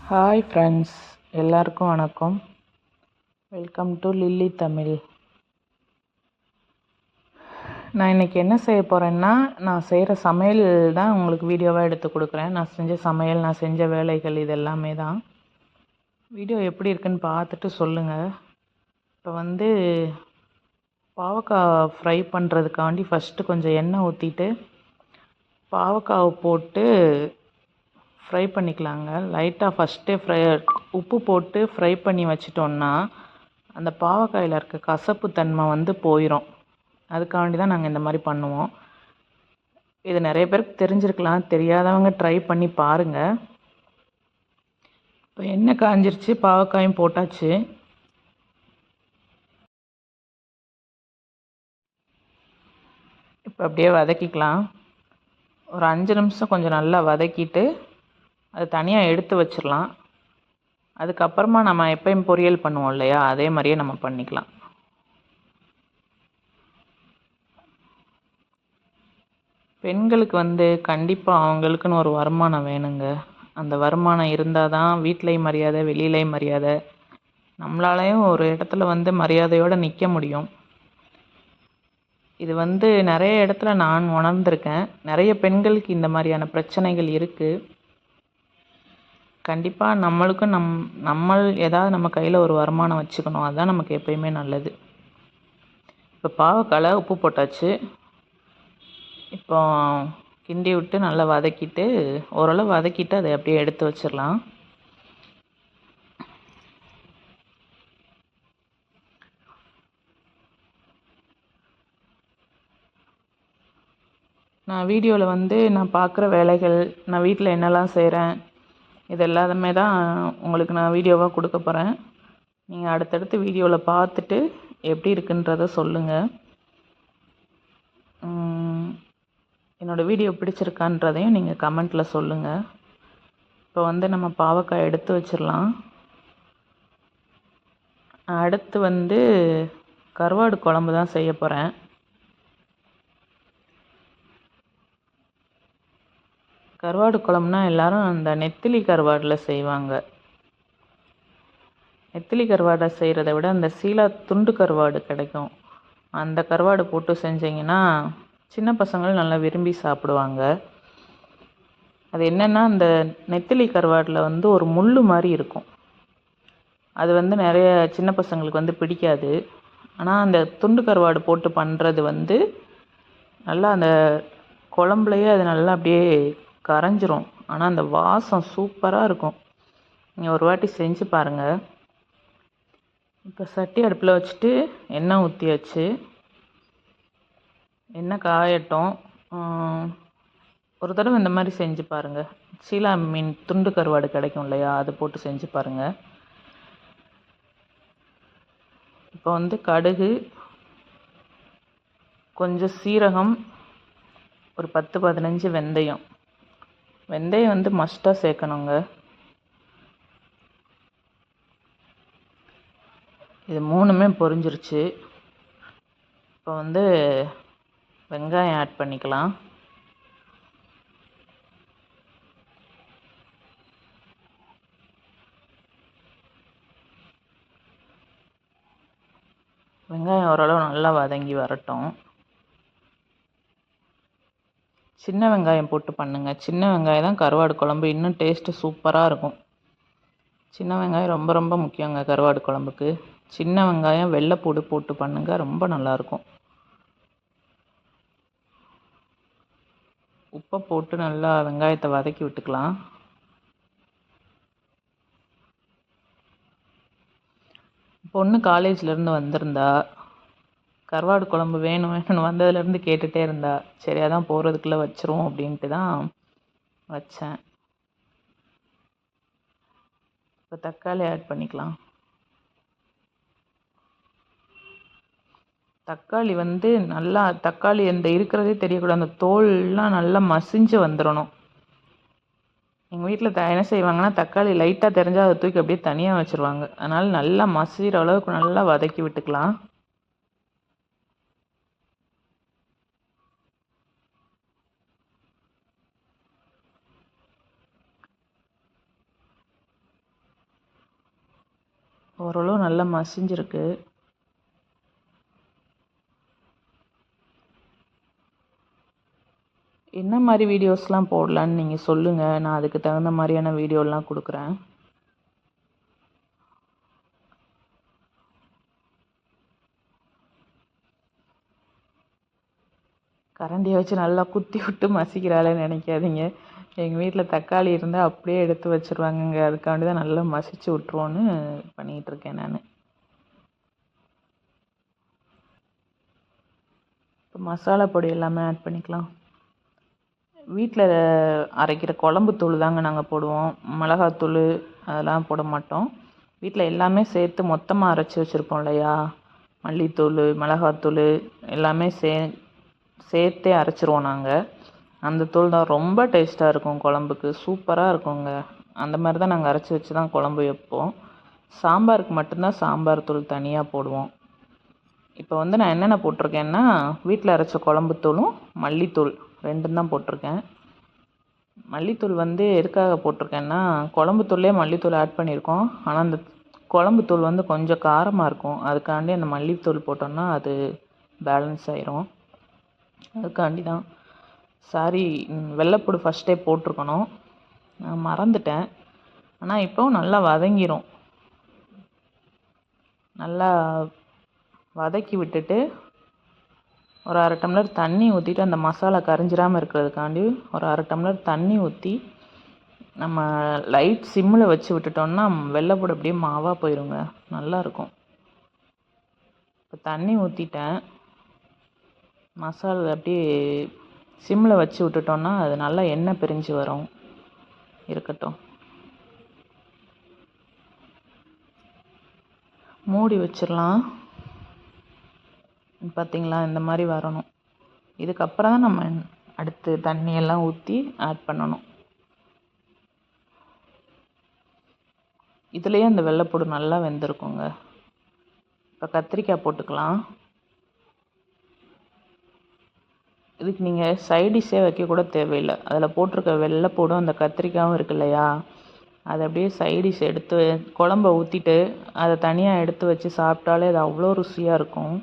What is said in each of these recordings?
Hi friends, எல்லாருக்கும் வணக்கம். Welcome to Lilly Tamil. நான் இன்றைக்கி என்ன செய்ய போகிறேன்னா, நான் செய்கிற சமையல் தான் உங்களுக்கு வீடியோவாக எடுத்து கொடுக்குறேன். நான் செஞ்ச சமையல், நான் செஞ்ச வேலைகள் இது எல்லாமே தான். வீடியோ எப்படி இருக்குன்னு பார்த்துட்டு சொல்லுங்கள். இப்போ பாவக்காய் ஃப்ரை பண்ணுறதுக்காண்டி ஃபஸ்ட்டு கொஞ்சம் எண்ணெய் ஊற்றிட்டு பாவக்காவை போட்டு ஃப்ரை பண்ணிக்கலாங்க. லைட்டாக ஃபஸ்ட்டே உப்பு போட்டு ஃப்ரை பண்ணி வச்சிட்டோன்னா அந்த பாவக்காயில் இருக்க கசப்பு தன்மை போயிடும். அதுக்காண்டி தான் நாங்கள் இந்த மாதிரி பண்ணுவோம். இது நிறைய பேருக்கு தெரிஞ்சிருக்கலாம், தெரியாதவங்க ட்ரை பண்ணி பாருங்கள். இப்போ எண்ணெய் காஞ்சிருச்சு, பாவக்காயும் போட்டாச்சு. இப்போ அப்படியே வதக்கிக்கலாம். ஒரு 5 நிமிஷம் கொஞ்சம் நல்லா வதக்கிட்டு அது தனியாக எடுத்து வச்சிடலாம். அதுக்கப்புறமா நம்ம எப்பயும் பொரியல் பண்ணுவோம் இல்லையா, அதே மாதிரியே நம்ம பண்ணிக்கலாம். பெண்களுக்கு கண்டிப்பாக அவங்களுக்குன்னு ஒரு வருமானம் வேணுங்க. அந்த வருமானம் இருந்தால் தான் வீட்லேயும் மரியாதை, வெளியிலையும் மரியாதை, நம்மளாலையும் ஒரு இடத்துல மரியாதையோடு நிற்க முடியும். இது நிறைய இடத்துல நான் உணர்ந்திருக்கேன். நிறைய பெண்களுக்கு இந்த மாதிரியான பிரச்சனைகள் இருக்குது. கண்டிப்பாக நம்மளுக்கும் நம்ம ஏதாவது நம்ம கையில் ஒரு வருமானம் வச்சுக்கணும். அதுதான் நமக்கு எப்பயுமே நல்லது. இப்போ பாவக்கால உப்பு போட்டாச்சு. இப்போ கிண்டி விட்டு நல்லா வதக்கிட்டு, ஓரளவு வதக்கிட்டு அதை அப்படியே எடுத்து வச்சிடலாம். நான் வீடியோவில் நான் பார்க்குற வேலைகள், நான் வீட்டில் என்னெல்லாம் செய்கிறேன், இது எல்லாமே தான் உங்களுக்கு நான் வீடியோவாக கொடுக்க போகிறேன். நீங்கள் அடுத்தடுத்து வீடியோவில் பார்த்துட்டு எப்படி இருக்குன்றதை சொல்லுங்கள். என்னோடய வீடியோ பிடிச்சிருக்கான்றதையும் நீங்கள் கமெண்ட்டில் சொல்லுங்கள். இப்போ நம்ம பாவக்காய் எடுத்து வச்சிடலாம். அடுத்து கருவாடு குழம்பு தான் செய்ய போகிறேன். கருவாடு குழம்புனா எல்லோரும் அந்த நெத்திலி கருவாடில் செய்வாங்க. நெத்திலி கருவாடை செய்கிறத விட அந்த சீலா துண்டு கருவாடு கிடைக்கும். அந்த கருவாடு போட்டு செஞ்சிங்கன்னா சின்ன பசங்களும் நல்லா விரும்பி சாப்பிடுவாங்க. அது என்னென்னா, அந்த நெத்திலி கருவாடில் ஒரு முள் மாதிரி இருக்கும். அது நிறைய சின்ன பசங்களுக்கு பிடிக்காது. ஆனால் அந்த துண்டு கருவாடு போட்டு பண்ணுறது நல்லா அந்த குழம்புலையே அது நல்லா அப்படியே கரைஞ்சிரும். ஆனால் அந்த வாசம் சூப்பராக இருக்கும். நீங்கள் ஒரு வாட்டி செஞ்சு பாருங்கள். இப்போ சட்டி அடுப்பில் வச்சுட்டு எண்ணெய் ஊற்றியாச்சு. எண்ணெய் காயட்டும். ஒரு தடவை இந்த மாதிரி செஞ்சு பாருங்கள். சீலா மீன் துண்டு கருவாடு கிடைக்கும் இல்லையா, அது போட்டு செஞ்சு பாருங்கள். இப்போ கடுகு, கொஞ்சம் சீரகம், ஒரு 10-15 வெந்தயம். வெந்தயம் மஸ்ட்டாக சேர்க்கணுங்க. இது மூணுமே பொரிஞ்சிருச்சு. இப்போ வெங்காயம் ஆட் பண்ணிக்கலாம். வெங்காயம் ஓரளவு நல்லா வதங்கி வரட்டும். சின்ன வெங்காயம் போட்டு பண்ணுங்கள். சின்ன வெங்காயம் தான் கருவாடு குழம்பு இன்னும் டேஸ்ட்டு சூப்பராக இருக்கும். சின்ன வெங்காயம் ரொம்ப ரொம்ப முக்கியங்க கருவாடு குழம்புக்கு. சின்ன வெங்காயம், வெள்ளைப்பூடு போட்டு பண்ணுங்கள், ரொம்ப நல்லாயிருக்கும். உப்பை போட்டு நல்லா வெங்காயத்தை வதக்கி விட்டுக்கலாம். பொண்ணு காலேஜ்லேருந்து வந்திருந்தா, கருவாடு குழம்பு வேணும் வேணும்னு வந்ததுலேருந்து கேட்டுகிட்டே இருந்தா. சரி, அதான் போகிறதுக்குள்ளே வச்சிருவோம் அப்படின்ட்டு தான் வச்சேன். இப்போ தக்காளி ஆட் பண்ணிக்கலாம். தக்காளி நல்லா தக்காளி இருக்கிறதே தெரியக்கூடாது. அந்த தோல்லாம் நல்லா மசிஞ்சு வந்துடணும். எங்கள் வீட்டில் என்ன செய்வாங்கன்னா, தக்காளி லைட்டாக தெரிஞ்சால் அதை தூக்கி அப்படியே தனியாக வச்சுருவாங்க. அதனால் நல்லா மசிகிற அளவுக்கு நல்லா வதக்கி விட்டுக்கலாம். ஓரளவு நல்லா மசிஞ்சிருக்கு. என்ன மாதிரி வீடியோஸ்லாம் போடலான்னு நீங்கள் சொல்லுங்கள், நான் அதுக்கு தகுந்த மாதிரியான வீடியோலாம் கொடுக்குறேன். கரண்டியை வச்சு நல்லா குத்தி விட்டு மசிக்கிறாளேன்னு நினைக்காதீங்க. எங்கள் வீட்டில் தக்காளி இருந்தால் அப்படியே எடுத்து வச்சுருவாங்கங்க. அதுக்காண்டி தான் நல்லா மசிச்சு விட்ருவோன்னு பண்ணிகிட்ருக்கேன் நான். இப்போ மசாலா பொடி எல்லாமே ஆட் பண்ணிக்கலாம். வீட்டில் அரைக்கிற குழம்பு தூள் தாங்க நாங்கள் போடுவோம். மிளகாத்தூள் அதெல்லாம் போட மாட்டோம். வீட்டில் எல்லாமே சேர்த்து மொத்தமாக அரைச்சி வச்சுருப்போம் இல்லையா, மல்லித்தூள் மிளகாத்தூள் எல்லாமே சேர்த்தே அரைச்சிருவோம் நாங்கள். அந்த தூள் தான் ரொம்ப டேஸ்ட்டாக இருக்கும், குழம்புக்கு சூப்பராக இருக்குங்க. அந்த மாதிரி தான் நாங்கள் அரைச்சி வச்சு தான் குழம்பு வைப்போம். சாம்பாருக்கு மட்டும்தான் சாம்பார் தூள் தனியாக போடுவோம். இப்போ வந்து நான் என்னென்ன போட்டிருக்கேன்னா, வீட்டில் அரைச்ச குழம்பு தூளும் மல்லித்தூள் ரெண்டும் தான் போட்டிருக்கேன். மல்லித்தூள் வந்து எதுக்காக போட்டிருக்கேன்னா, குழம்பு தூள்லேயே மல்லித்தூள் ஆட் பண்ணியிருக்கோம். ஆனால் அந்த குழம்பு தூள் வந்து கொஞ்சம் காரமாக இருக்கும். அதுக்காண்டி அந்த மல்லித்தூள் போட்டோம்னா அது பேலன்ஸ் ஆயிரும். அதுக்காண்டி தான். சாரி, வெள்ளைப்பூடு ஃபஸ்ட்டே போட்டிருக்கணும், நான் மறந்துட்டேன். ஆனால் இப்போவும் நல்லா வதங்கிரும். நல்லா வதக்கி விட்டுட்டு ஒரு அரை டம்ளர் தண்ணி ஊற்றிட்டு, அந்த மசாலா கரைஞ்சிராமல் இருக்கிறதுக்காண்டி ஒரு அரை டம்ளர் தண்ணி ஊற்றி நம்ம லைட் சிம்மில் வச்சு விட்டுட்டோம்னா வெள்ளைப்பூடு அப்படியே மாவாக போயிருங்க, நல்லாயிருக்கும். இப்போ தண்ணி ஊற்றிட்டேன். மசாலா அப்படியே சிம்மில் வச்சு விட்டுட்டோம்னா அது நல்லா எண்ணெய் பிரிஞ்சு வரும். இருக்கட்டும், மூடி வச்சிடலாம். பார்த்திங்களா, இந்த மாதிரி வரணும். இதுக்கப்புறம் தான் நம்ம அடுத்து தண்ணியெல்லாம் ஊற்றி ஆட் பண்ணணும். இதுலேயே அந்த வெள்ளைப்பூடு நல்லா வெந்திருக்குங்க. இப்போ கத்திரிக்காய் போட்டுக்கலாம். இதுக்கு நீங்கள் சைடிஷ்ஷே வைக்க கூட தேவையில்லை. அதில் போட்டிருக்க வெள்ளைப்பூடும் அந்த கத்திரிக்காயும் இருக்கு இல்லையா, அதை அப்படியே சைடிஷ் எடுத்து குழம்ப ஊற்றிட்டு அதை தனியாக எடுத்து வச்சு சாப்பிட்டாலே அது அவ்வளோ ருசியாக இருக்கும்.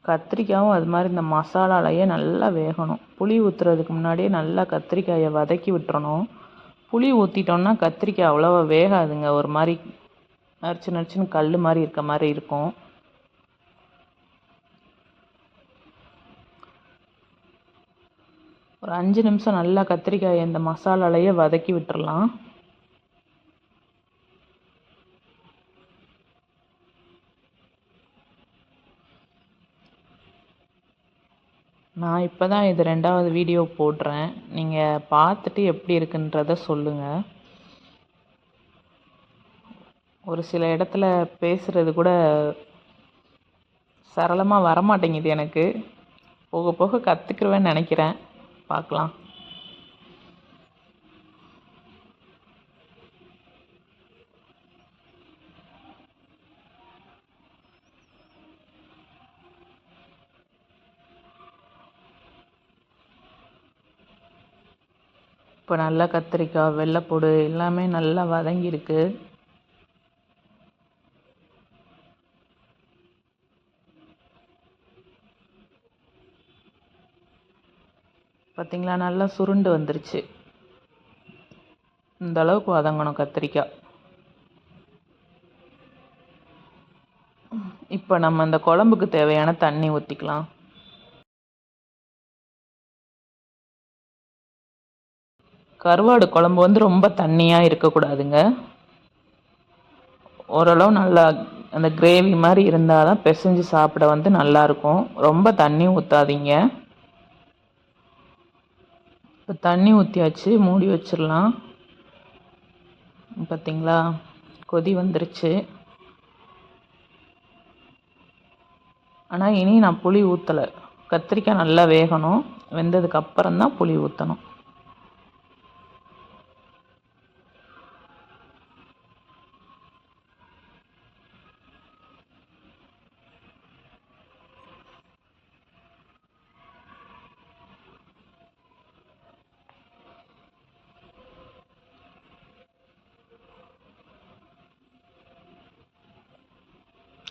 கத்திரிக்காயும் அது மாதிரி இந்த மசாலாலையே நல்லா வேகணும். புளி ஊற்றுறதுக்கு முன்னாடியே நல்லா கத்திரிக்காயை வதக்கி விட்டுறணும். புளி ஊற்றிட்டோம்னா கத்திரிக்காய் அவ்வளோவா வேகாதுங்க, ஒரு மாதிரி நரிச்சு நரிச்சுன்னு கல் மாதிரி இருக்க மாதிரி இருக்கும். ஒரு 5 நிமிஷம் நல்லா கத்திரிக்காயை இந்த மசாலாலையே வதக்கி விட்டுறலாம். நான் இப்போ தான் இது 2வது வீடியோ போடுறேன். நீங்கள் பார்த்துட்டு எப்படி இருக்குன்றத சொல்லுங்கள். ஒரு சில இடத்துல பேசுகிறது கூட சரளமாக வரமாட்டேங்குது எனக்கு. போக போக கற்றுக்குருவேன்னு நினைக்கிறேன், பார்க்கலாம். இப்போ நல்லா கத்திரிக்காய் வெள்ளைப்பூடு எல்லாமே நல்லா வதங்கியிருக்கு. பார்த்திங்களா, நல்லா சுருண்டு வந்துருச்சு. இந்த அளவுக்கு வதங்கணும் கத்திரிக்காய். இப்போ நம்ம அந்த குழம்புக்கு தேவையான தண்ணி ஊற்றிக்கலாம். கருவாடு குழம்பு வந்து ரொம்ப தண்ணியாக இருக்கக்கூடாதுங்க. ஓரளவு நல்லா அந்த கிரேவி மாதிரி இருந்தால் தான் பிசைஞ்சு சாப்பிட வந்து நல்லாயிருக்கும். ரொம்ப தண்ணி ஊற்றாதீங்க. இப்போ தண்ணி ஊற்றியாச்சு, மூடி வச்சிடலாம். பார்த்திங்களா, கொதி வந்துருச்சு. ஆனால் இனி நான் புளி ஊற்றலை. கத்திரிக்காய் நல்லா வேகணும். வெந்ததுக்கு அப்புறம் தான் புளி ஊற்றணும்.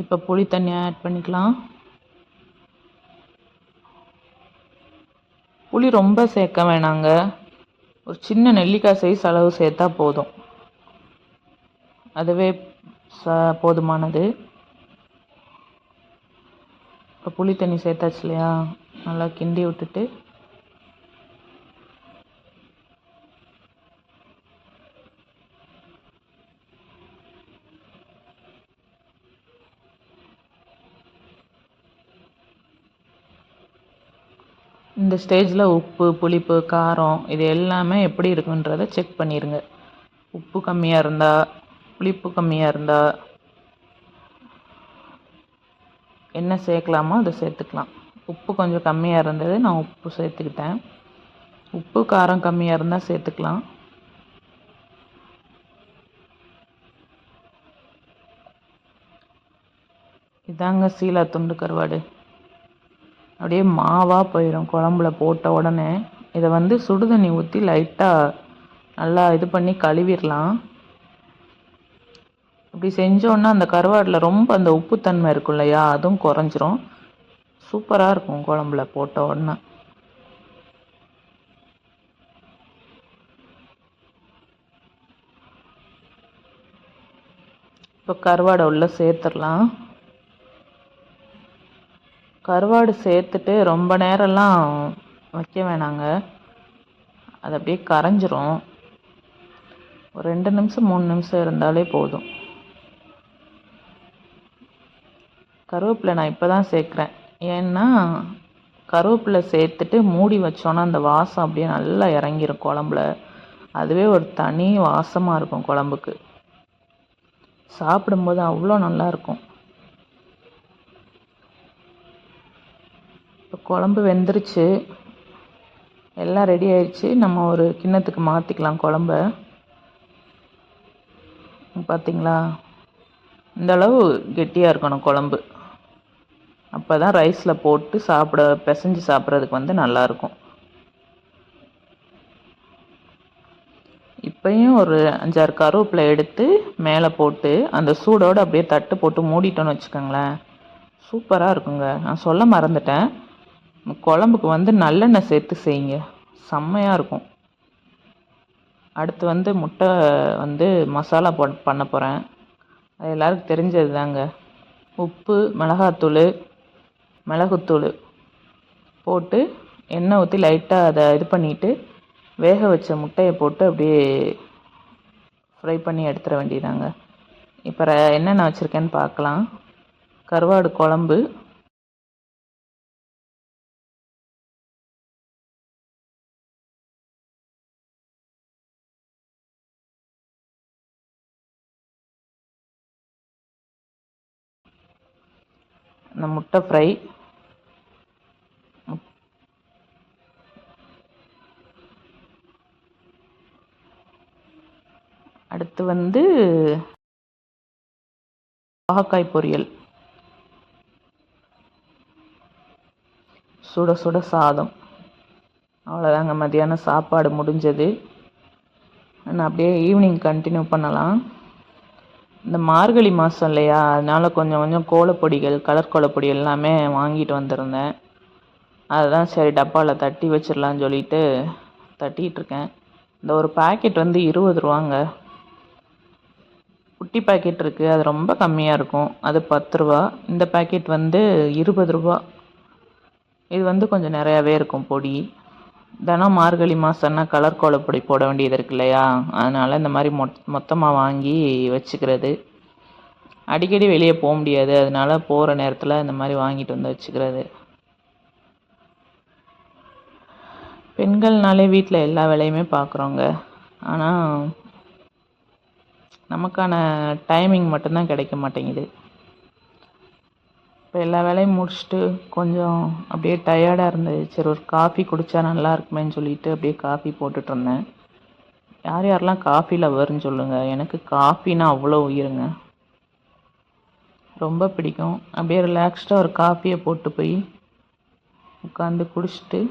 இப்போ புளி தண்ணி ஆட் பண்ணிக்கலாம். புளி ரொம்ப சேர்க்க வேணாங்க, ஒரு சின்ன நெல்லிக்காய் சைஸ் அளவு சேர்த்தா போதும், அதுவே போதுமானது. இப்போ புளி தண்ணி சேர்த்தாச்சு இல்லையா, நல்லா கிண்டி விட்டுட்டு இந்த ஸ்டேஜில் உப்பு, புளிப்பு, காரம் இது எல்லாமே எப்படி இருக்குன்றதை செக் பண்ணிடுங்க. உப்பு கம்மியாக இருந்தால், புளிப்பு கம்மியாக இருந்தால் என்ன சேர்க்கலாமோ அதை சேர்த்துக்கலாம். உப்பு கொஞ்சம் கம்மியாக இருந்தது, நான் உப்பு சேர்த்துக்கிட்டேன். உப்பு காரம் கம்மியாக இருந்தால் சேர்த்துக்கலாம். இதாங்க சீலா துண்டு கருவாடு, அப்படியே மாவாக போயிடும் குழம்புல போட்ட உடனே. இதை சுடுதண்ணி ஊற்றி லைட்டாக நல்லா இது பண்ணி கழுவிடலாம். இப்படி செஞ்சோன்னா அந்த கருவாடில் ரொம்ப அந்த உப்புத்தன்மை இருக்கும் இல்லையா, அதுவும் குறைஞ்சிரும். சூப்பராக இருக்கும் குழம்புல போட்ட உடனே. இப்போ கருவாடை உள்ள சேர்த்துடலாம். கருவாடு சேர்த்துட்டு ரொம்ப நேரம்லாம் வைக்க வேணாங்க, அது அப்படியே கரைஞ்சிரும். ஒரு 2 நிமிஷம் 3 நிமிஷம் இருந்தாலே போதும். கருவேப்பிலை நான் இப்போ தான் சேர்க்குறேன், ஏன்னா கருவேப்பிலை சேர்த்துட்டு மூடி வச்சோன்னா அந்த வாசம் அப்படியே நல்லா இறங்கிரும் குழம்புல. அதுவே ஒரு தனி வாசமாக இருக்கும் குழம்புக்கு, சாப்பிடும்போது அவ்வளோ நல்லாயிருக்கும். இப்போ குழம்பு வெந்துருச்சு, எல்லாம் ரெடி ஆயிடுச்சு. நம்ம ஒரு கிண்ணத்துக்கு மாற்றிக்கலாம் குழம்ப. பார்த்திங்களா, இந்த அளவு கெட்டியாக இருக்கணும் குழம்பு. அப்போ தான் ரைஸில் போட்டு பிசைஞ்சு சாப்பிட்றதுக்கு நல்லாயிருக்கும். இப்போயும் ஒரு 5-6 கருவேப்பிலை எடுத்து மேலே போட்டு அந்த சூடோடு அப்படியே தட்டு போட்டு மூடிட்டோன்னு வச்சுக்கோங்களேன், சூப்பராக இருக்குங்க. நான் சொல்ல மறந்துட்டேன், குழம்புக்கு நல்லெண்ணெய் சேர்த்து செய்யுங்க, செம்மையாக இருக்கும். அடுத்து முட்டை மசாலா பண்ண போகிறேன். அது எல்லாருக்கும் தெரிஞ்சது தாங்க. உப்பு, மிளகாத்தூள், மிளகுத்தூள் போட்டு எண்ணெய் ஊற்றி லைட்டாக அதை இது பண்ணிவிட்டு வேக வச்ச முட்டையை போட்டு அப்படியே ஃப்ரை பண்ணி எடுத்துட வேண்டியதாங்க. இப்போ என்னென்ன வச்சுருக்கேன்னு பார்க்கலாம். கருவாடு குழம்பு, இந்த முட்டை ஃப்ரை, அடுத்து பாகக்காய் பொரியல், சுட சுட சாதம். அவ்வளோதாங்க, மதியானம் சாப்பாடு முடிஞ்சது. நான் அப்படியே ஈவினிங் கண்டினியூ பண்ணலாம். இந்த மார்கழி மாதம் இல்லையா, அதனால் கொஞ்சம் கொஞ்சம் கோலப்பொடிகள், கலர் கோலப்பொடி எல்லாமே வாங்கிட்டு வந்திருந்தேன். அதுதான் சரி டப்பாவில் தட்டி வச்சிடலான்னு சொல்லிட்டு தட்டிகிட்ருக்கேன். இந்த ஒரு பாக்கெட் 20 ரூபாங்க. குட்டி பாக்கெட் இருக்குது, அது ரொம்ப கம்மியாக இருக்கும், அது 10 ரூபா. இந்த பாக்கெட் 20 ரூபா. இது கொஞ்சம் நிறையாவே இருக்கும் பொடி. தினம் மார்கழி மாதம்னா கலர் கோலப்பொடி போட வேண்டியது இருக்கு இல்லையா, அதனால் இந்த மாதிரி மொத்தமாக வாங்கி வச்சுக்கிறது. அடிக்கடி வெளியே போக முடியாது, அதனால போகிற நேரத்தில் இந்த மாதிரி வாங்கிட்டு வந்து வச்சுக்கிறது. பெண்கள்னாலே வீட்டில் எல்லா வேலையுமே பார்க்குறோங்க, ஆனால் நமக்கான டைமிங் மட்டும்தான் கிடைக்க மாட்டேங்குது. இப்போ எல்லா வேலையும் முடிச்சுட்டு கொஞ்சம் அப்படியே டயர்டாக இருந்தது. சரி ஒரு காஃபி குடித்தா நல்லா இருக்குமேன்னு சொல்லிட்டு அப்படியே காஃபி போட்டுட்ருந்தேன். யார் யாரெல்லாம் காஃபி லவர்னு சொல்லுங்கள், எனக்கு காஃபின்னா அவ்வளோ உயிருங்க, ரொம்ப பிடிக்கும். அப்படியே ரிலாக்ஸ்டாக ஒரு காஃபியை போட்டு போய் உட்காந்து குடிச்சிட்டு